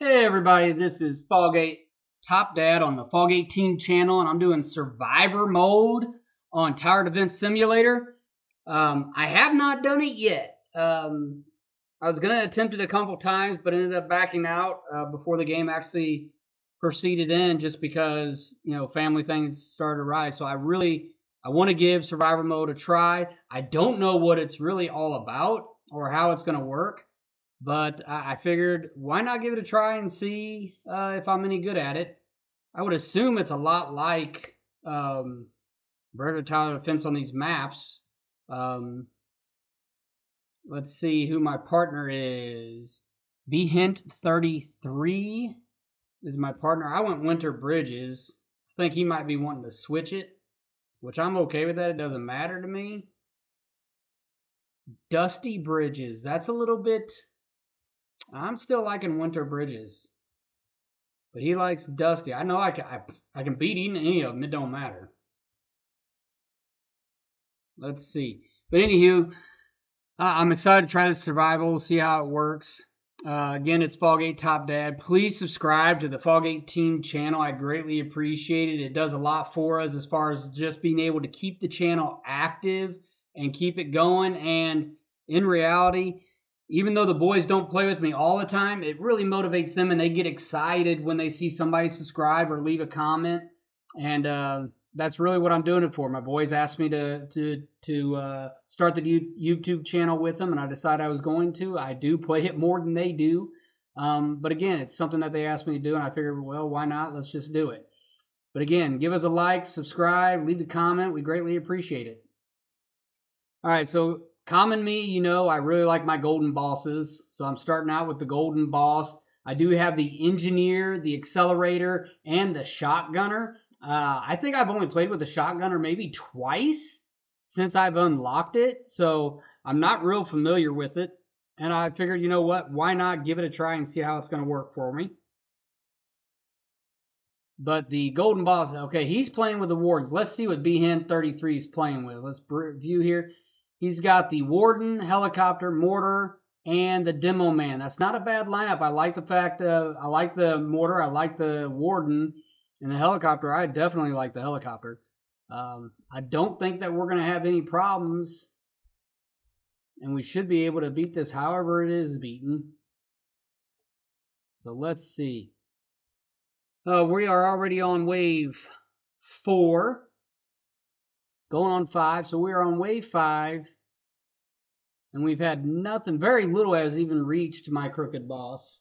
Hey everybody, this is Fallgate Top Dad on the Fallgate Team channel, and I'm doing Survivor mode on Tower Defense Simulator. I have not done it yet. I was going to attempt it a couple times, but ended up backing out before the game actually proceeded in, just because family things started to rise. So I want to give Survivor mode a try. I don't know what it's really all about or how it's going to work. But I figured, why not give it a try and see if I'm any good at it? I would assume it's a lot like regular tower defense on these maps. Let's see who my partner is. BHint33 is my partner. I went Winter Bridges. I think he might be wanting to switch it, which I'm okay with that. It doesn't matter to me. Dusty Bridges. That's a little bit... I'm still liking Winter Bridges, but he likes Dusty. I know I can beat any of them. It don't matter. Let's see. But anywho, I'm excited to try this survival, see how it works. Again, it's Fallgate Top Dad. Please subscribe to the Fallgate Team channel. I greatly appreciate it. It does a lot for us as far as just being able to keep the channel active and keep it going. And in reality, even though the boys don't play with me all the time, it really motivates them, and they get excited when they see somebody subscribe or leave a comment. And that's really what I'm doing it for. My boys asked me to start the YouTube channel with them, and I decided I was going to. I do play it more than they do. But again, it's something that they asked me to do, and I figured, well, why not? Let's just do it. But again, give us a like, subscribe, leave a comment. We greatly appreciate it. All right, so... Common me, I really like my golden bosses. So I'm starting out with the golden boss. I do have the engineer, the accelerator, and the shotgunner. I think I've only played with the shotgunner maybe twice since I've unlocked it. So I'm not real familiar with it. And I figured, you know what? Why not give it a try and see how it's going to work for me? But the golden boss, okay, he's playing with the wardens. Let's see what BHint33 is playing with. Let's view here. He's got the Warden, Helicopter, Mortar, and the Demo Man. That's not a bad lineup. I like the fact I like the Mortar, I like the Warden, and the Helicopter. I definitely like the Helicopter. I don't think that we're going to have any problems, and we should be able to beat this however it is beaten. So let's see. We are already on wave 4. Going on 5, so we're on wave 5, and we've had nothing, very little has even reached my crooked boss.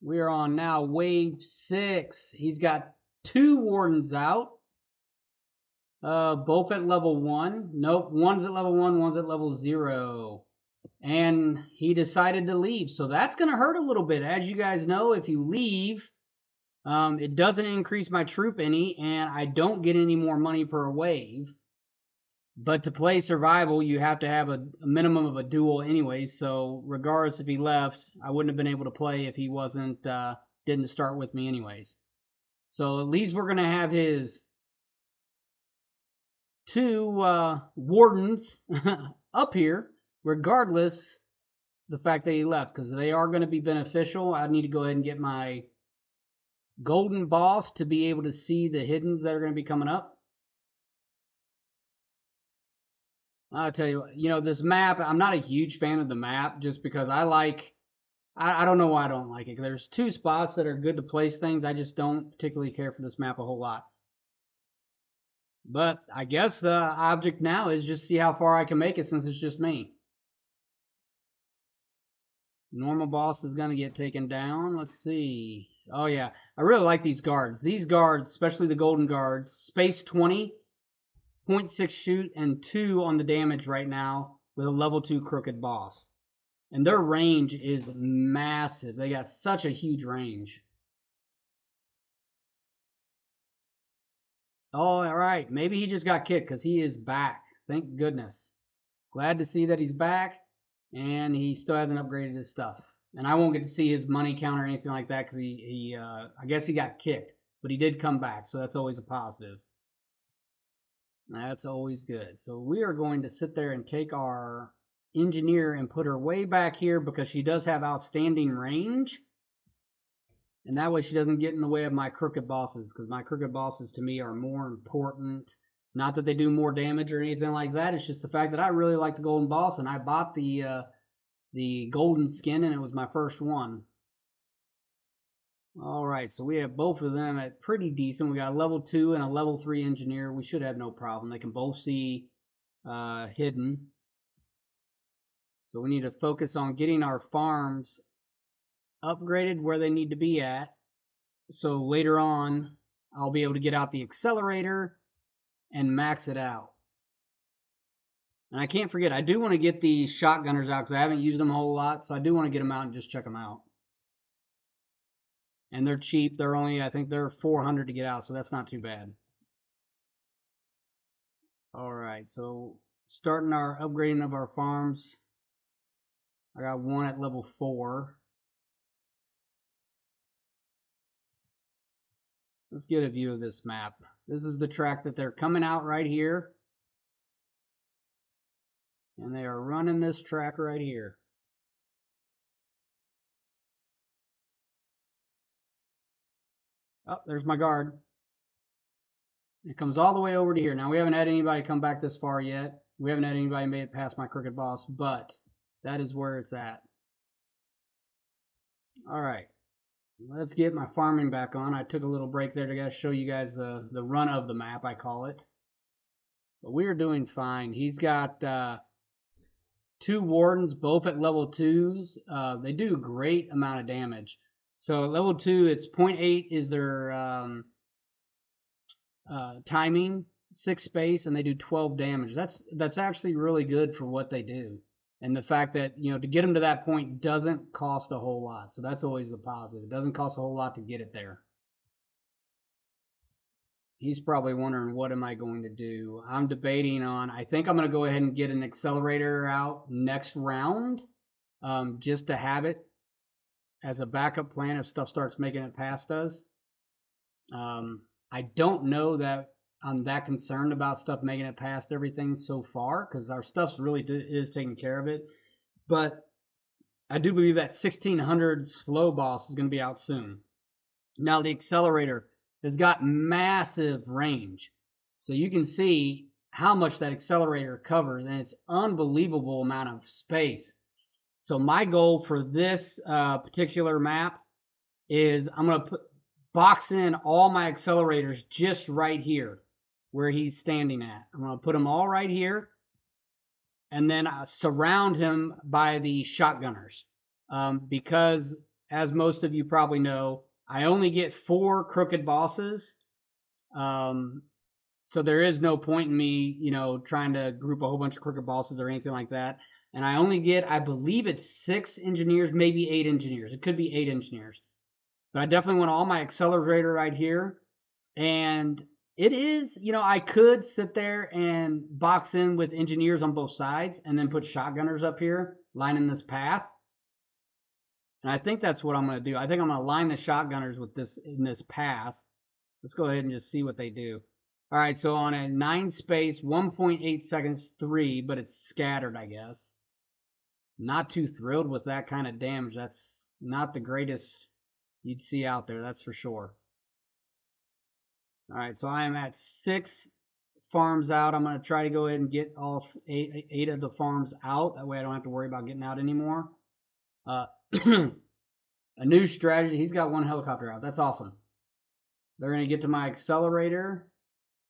We are on now wave 6. He's got 2 wardens out, both at level 1. Nope, one's at level 1, one's at level 0. And he decided to leave, so that's going to hurt a little bit. As you guys know, if you leave... it doesn't increase my troop any, and I don't get any more money per wave. But to play survival, you have to have a minimum of a duel anyway. So regardless if he left, I wouldn't have been able to play if he didn't start with me anyways. So at least we're going to have his 2 wardens up here, regardless the fact that he left, because they are going to be beneficial. I need to go ahead and get my golden boss to be able to see the hiddens that are going to be coming up. I'll tell you, this map, I'm not a huge fan of the map just because I don't know why I don't like it. There's 2 spots that are good to place things. I just don't particularly care for this map a whole lot. But I guess the object now is just see how far I can make it since it's just me. Normal boss is going to get taken down. Let's see. Oh, yeah. I really like these guards. These guards, especially the golden guards, space 20, 0.6 shoot, and 2 on the damage right now with a level 2 crooked boss. And their range is massive. They got such a huge range. Oh, all right. Maybe he just got kicked because he is back. Thank goodness. Glad to see that he's back. And he still hasn't upgraded his stuff. And I won't get to see his money count or anything like that because I guess he got kicked. But he did come back, so that's always a positive. That's always good. So we are going to sit there and take our engineer and put her way back here because she does have outstanding range. And that way she doesn't get in the way of my crooked bosses, because my crooked bosses to me are more important. Not that they do more damage or anything like that. It's just the fact that I really like the golden boss, and I bought the golden skin, and it was my first one. Alright, so we have both of them at pretty decent. We got a level 2 and a level 3 engineer. We should have no problem. They can both see hidden. So we need to focus on getting our farms upgraded where they need to be at. So later on, I'll be able to get out the accelerator and max it out. And I can't forget, I do want to get these shotgunners out because I haven't used them a whole lot. So I do want to get them out and just check them out. And they're cheap. They're only, I think they're 400 to get out, so that's not too bad. Alright, so starting our upgrading of our farms. I got one at level 4. Let's get a view of this map. This is the track that they're coming out right here. And they are running this track right here. Oh, there's my guard. It comes all the way over to here. Now, we haven't had anybody come back this far yet. We haven't had anybody made it past my crooked boss, but that is where it's at. Alright. Let's get my farming back on. I took a little break there to show you guys the run of the map, I call it. But we're doing fine. He's got 2 wardens, both at level 2s. They do a great amount of damage. So at level 2, it's 0.8 is their timing, 6 space, and they do 12 damage. That's actually really good for what they do. And the fact that, you know, to get them to that point doesn't cost a whole lot. So that's always the positive. It doesn't cost a whole lot to get it there. He's probably wondering, what am I going to do? I'm debating on, I think I'm going to go ahead and get an accelerator out next round, just to have it as a backup plan if stuff starts making it past us. I don't know that I'm that concerned about stuff making it past everything so far, because our stuff's really is taking care of it. But I do believe that 1600 slow boss is going to be out soon. Now the accelerator has got massive range, so you can see how much that accelerator covers, and it's unbelievable amount of space. So my goal for this particular map is I'm going to box in all my accelerators just right here where he's standing at. I'm going to put them all right here, and then surround him by the shotgunners. Because, as most of you probably know, I only get 4 crooked bosses. So there is no point in me, you know, trying to group a whole bunch of crooked bosses or anything like that. And I only get, I believe it's 6 engineers, maybe 8 engineers. It could be 8 engineers. But I definitely want all my accelerator right here. And it is, you know, I could sit there and box in with engineers on both sides and then put shotgunners up here, lining this path. And I think that's what I'm going to do. I think I'm going to line the shotgunners with this in this path. Let's go ahead and just see what they do. All right, so on a 9 space, 1.8 seconds, 3, but it's scattered, I guess. Not too thrilled with that kind of damage. That's not the greatest you'd see out there, that's for sure. All right, so I am at 6 farms out. I'm going to try to go ahead and get all 8 of the farms out. That way I don't have to worry about getting out anymore. A new strategy. He's got 1 helicopter out. That's awesome. They're going to get to my accelerator.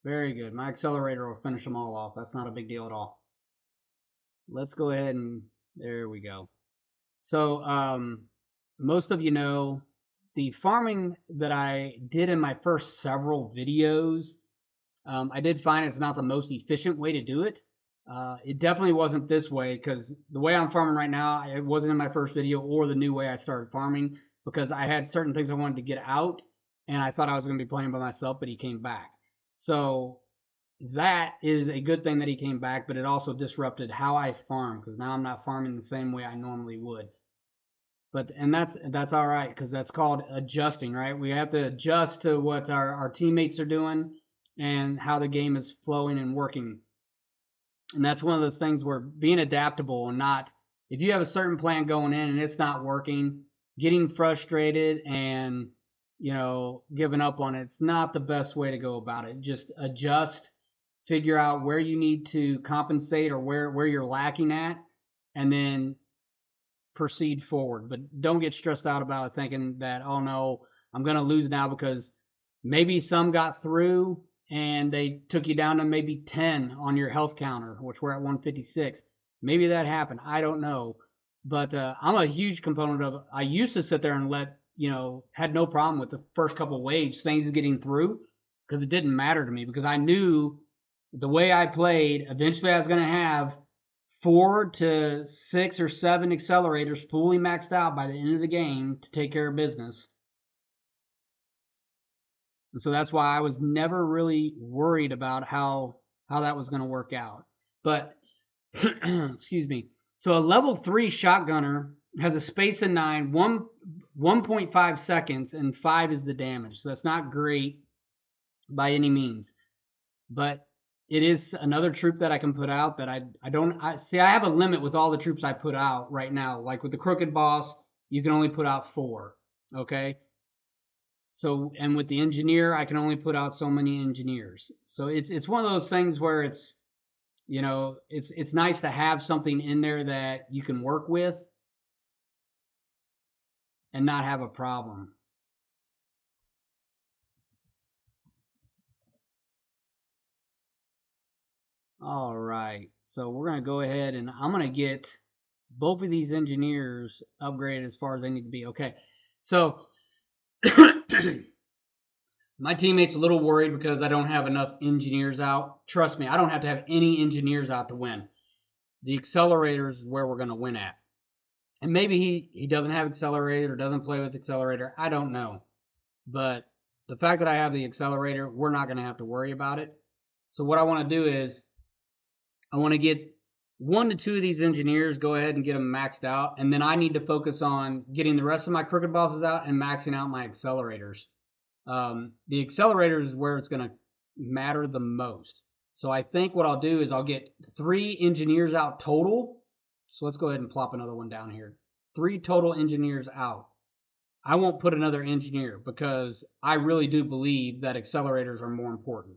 Very good. My accelerator will finish them all off. That's not a big deal at all. Let's go ahead and... there we go. So, most of you know, the farming that I did in my first several videos, I did find it's not the most efficient way to do it. It definitely wasn't this way, because the way I'm farming right now, it wasn't in my first video or the new way I started farming, because I had certain things I wanted to get out, and I thought I was going to be playing by myself, but he came back. So that is a good thing that he came back, but it also disrupted how I farm, because now I'm not farming the same way I normally would. And that's all right, because that's called adjusting, right? We have to adjust to what our teammates are doing and how the game is flowing and working. And that's one of those things where being adaptable and not, if you have a certain plan going in and it's not working, getting frustrated and, giving up on it's not the best way to go about it. Just adjust, figure out where you need to compensate or where you're lacking at, and then proceed forward. But don't get stressed out about it thinking that, oh no, I'm going to lose now because maybe some got through and they took you down to maybe 10 on your health counter, which we're at 156. Maybe that happened. I don't know. But I'm a huge component of it. I used to sit there and had no problem with the first couple waves, things getting through, because it didn't matter to me, because I knew the way I played, eventually I was going to have 4 to 6 or 7 accelerators fully maxed out by the end of the game to take care of business. And so that's why I was never really worried about how that was going to work out. But, excuse me. So a level 3 shotgunner has a space of 9, 1.5 seconds, and 5 is the damage. So that's not great by any means. But it is another troop that I can put out that I have a limit with all the troops I put out right now. Like with the Crooked Boss, you can only put out 4. Okay? So, and with the engineer, I can only put out so many engineers. So it's one of those things where it's nice to have something in there that you can work with and not have a problem. All right, so we're going to go ahead and I'm going to get both of these engineers upgraded as far as they need to be. Okay, so my teammate's a little worried because I don't have enough engineers out. Trust me, I don't have to have any engineers out to win. The accelerator is where we're going to win at. And maybe he doesn't have accelerator or doesn't play with accelerator. I don't know. But the fact that I have the accelerator, we're not going to have to worry about it. So what I want to do is I want to get 1 to 2 of these engineers, go ahead and get them maxed out. And then I need to focus on getting the rest of my crooked bosses out and maxing out my accelerators. The accelerators is where it's going to matter the most. So I think what I'll do is I'll get 3 engineers out total. So let's go ahead and plop another one down here. 3 total engineers out. I won't put another engineer because I really do believe that accelerators are more important.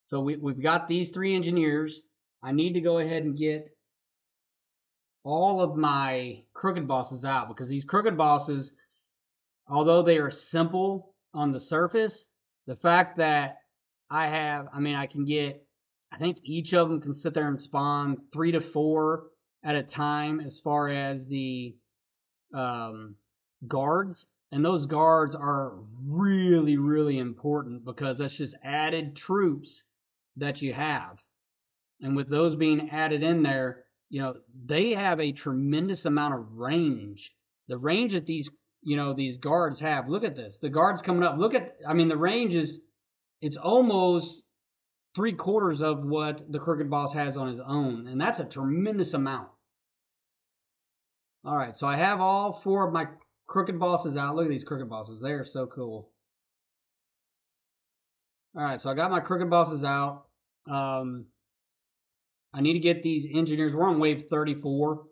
So we've got these 3 engineers. I need to go ahead and get all of my crooked bosses out because these crooked bosses, although they are simple on the surface, the fact that I can get, I think each of them can sit there and spawn 3 to 4 at a time as far as the guards. And those guards are really, really important because that's just added troops that you have. And with those being added in there, they have a tremendous amount of range. The range that these guards have. Look at this. The guards coming up. The range it's almost 3/4 of what the Crooked Boss has on his own. And that's a tremendous amount. All right, so I have all 4 of my Crooked Bosses out. Look at these Crooked Bosses. They are so cool. All right, so I got my Crooked Bosses out. I need to get these engineers. We're on wave 34.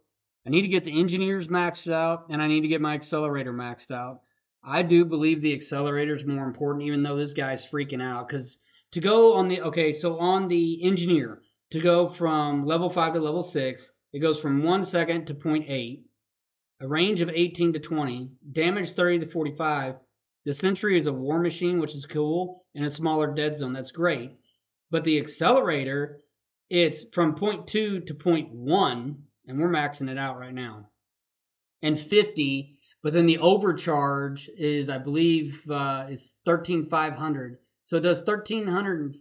I need to get the engineers maxed out, and I need to get my accelerator maxed out. I do believe the accelerator is more important, even though this guy's freaking out. Because to go on on the engineer, to go from level 5 to level 6, it goes from 1 second to 0.8, a range of 18 to 20, damage 30 to 45. The sentry is a war machine, which is cool, and a smaller dead zone. That's great. But the accelerator, it's from 0.2 to 0.1, and we're maxing it out right now, and 50. But then the overcharge is, I believe, it's 13,500. So it does 3,000.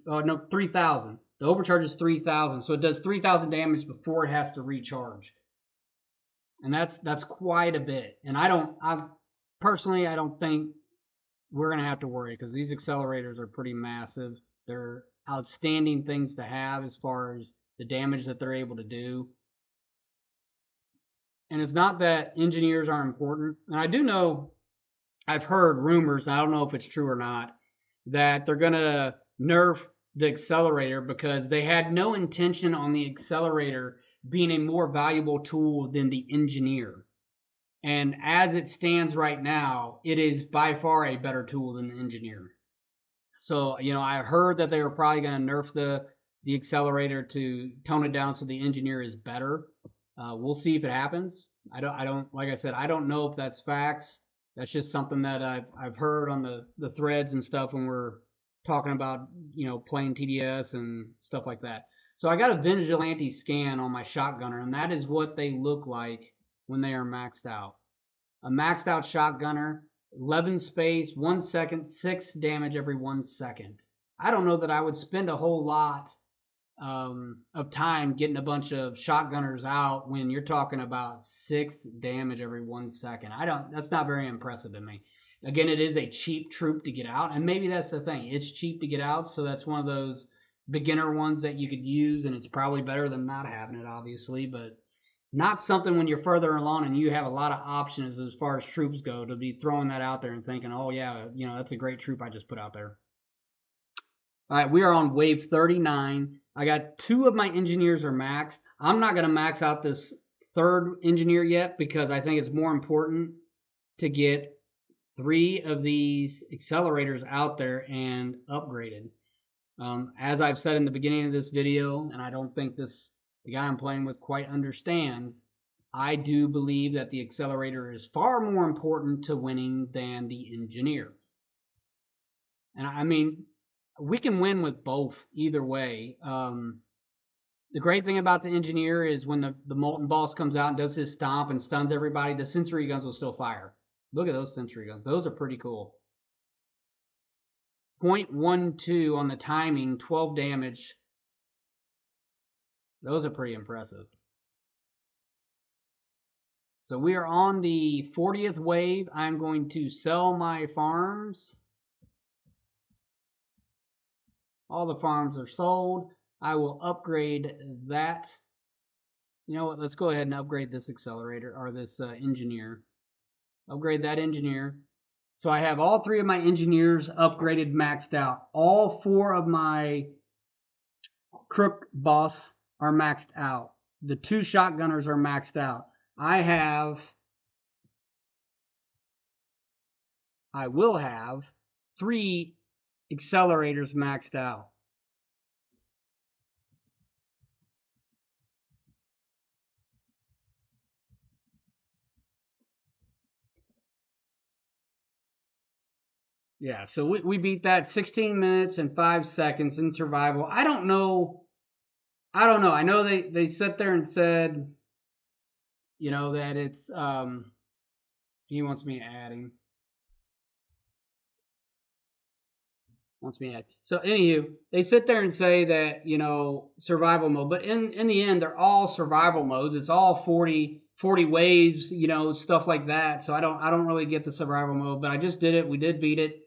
The overcharge is 3,000. So it does 3,000 damage before it has to recharge. And that's quite a bit. And I don't think we're going to have to worry because these accelerators are pretty massive. They're outstanding things to have as far as the damage that they're able to do. And it's not that engineers aren't important. And I do know, I've heard rumors, and I don't know if it's true or not, that they're going to nerf the accelerator because they had no intention on the accelerator being a more valuable tool than the engineer. And as it stands right now, it is by far a better tool than the engineer. So, I heard that they were probably going to nerf the accelerator to tone it down so the engineer is better. We'll see if it happens. I don't, like I said, I don't know if that's facts. That's just something that I've heard on the threads and stuff when we're talking about, playing TDS and stuff like that. So I got a vigilante scan on my shotgunner, and that is what they look like when they are maxed out. A maxed out shotgunner, 11 space, 1 second, 6 damage every 1 second. I don't know that I would spend a whole lot of time getting a bunch of shotgunners out when you're talking about 6 damage every 1 second. That's not very impressive to me. Again, it is a cheap troop to get out, and maybe that's the thing. It's cheap to get out, so that's one of those beginner ones that you could use, and it's probably better than not having it, obviously, but not something when you're further along and you have a lot of options as far as troops go to be throwing that out there and thinking, oh yeah, that's a great troop I just put out there. All right, we are on wave 39. I got 2 of my engineers are maxed. I'm not going to max out this 3rd engineer yet because I think it's more important to get 3 of these accelerators out there and upgraded. As I've said in the beginning of this video, and I don't think the guy I'm playing with quite understands, I do believe that the accelerator is far more important to winning than the engineer. And I mean, we can win with both either way. The great thing about the engineer is when the molten boss comes out and does his stomp and stuns everybody, the sensory guns will still fire. Look at those sensory guns. Those are pretty cool. 0.12 on the timing, 12 damage. Those are pretty impressive. So we are on the 40th wave. I'm going to sell my farms. All the farms are sold. I will upgrade that. You know what? Let's go ahead and upgrade this accelerator or this engineer. Upgrade that engineer. So I have all 3 of my engineers upgraded, maxed out. All 4 of my Crook Boss are maxed out. The 2 shotgunners are maxed out. I will have 3 accelerators maxed out. Yeah, so we beat that 16 minutes and 5 seconds in survival. I don't know. I know they sat there and said, that it's he wants me adding. So anywho, they sit there and say that, survival mode, but in the end they're all survival modes. It's all 40 waves, stuff like that. So I don't really get the survival mode, but I just did it. We did beat it.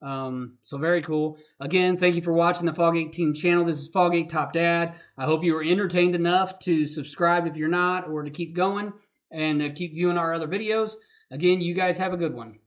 So very cool. Again, thank you for watching the Foggate Team channel. This is Foggate Top Dad. I hope you were entertained enough to subscribe if you're not, or to keep going and keep viewing our other videos. Again, you guys have a good one.